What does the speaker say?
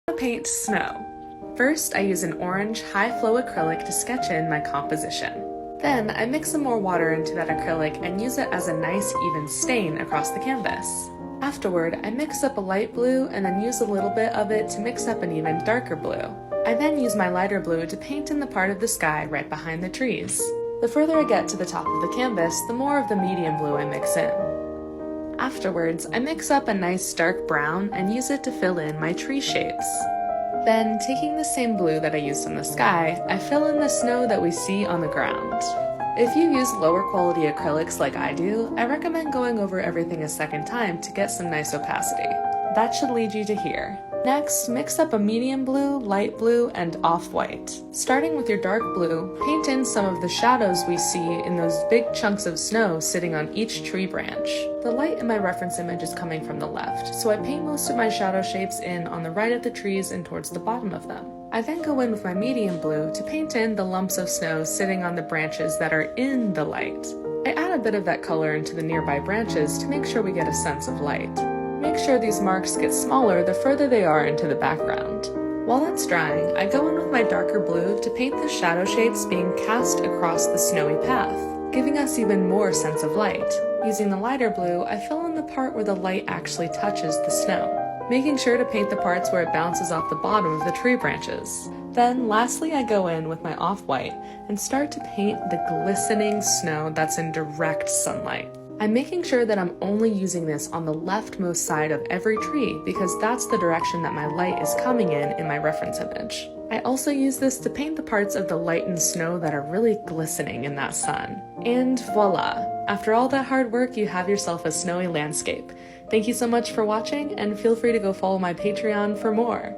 To paint snow. First, I use an orange high-flow acrylic to sketch in my composition. Then, I mix some more water into that acrylic and use it as a nice even stain across the canvas. Afterward, I mix up a light blue and then use a little bit of it to mix up an even darker blue. I then use my lighter blue to paint in the part of the sky right behind the trees. The further I get to the top of the canvas, the more of the medium blue I mix in. Afterwards, I mix up a nice dark brown and use it to fill in my tree shapes. Then, taking the same blue that I used in the sky, I fill in the snow that we see on the ground. If you use lower quality acrylics like I do, I recommend going over everything a second time to get some nice opacity. That should lead you to here. Next, mix up a medium blue, light blue, and off-white. Starting with your dark blue, paint in some of the shadows we see in those big chunks of snow sitting on each tree branch. The light in my reference image is coming from the left, so I paint most of my shadow shapes in on the right of the trees and towards the bottom of them. I then go in with my medium blue to paint in the lumps of snow sitting on the branches that are in the light. I add a bit of that color into the nearby branches to make sure we get a sense of light. Make sure these marks get smaller the further they are into the background. While that's drying, I go in with my darker blue to paint the shadow shapes being cast across the snowy path, giving us even more sense of light. Using the lighter blue, I fill in the part where the light actually touches the snow, making sure to paint the parts where it bounces off the bottom of the tree branches. Then, lastly, I go in with my off-white and start to paint the glistening snow that's in direct sunlight. I'm making sure that I'm only using this on the leftmost side of every tree because that's the direction that my light is coming in my reference image. I also use this to paint the parts of the lightened snow that are really glistening in that sun. And voila! After all that hard work, you have yourself a snowy landscape. Thank you so much for watching, and feel free to go follow my Patreon for more.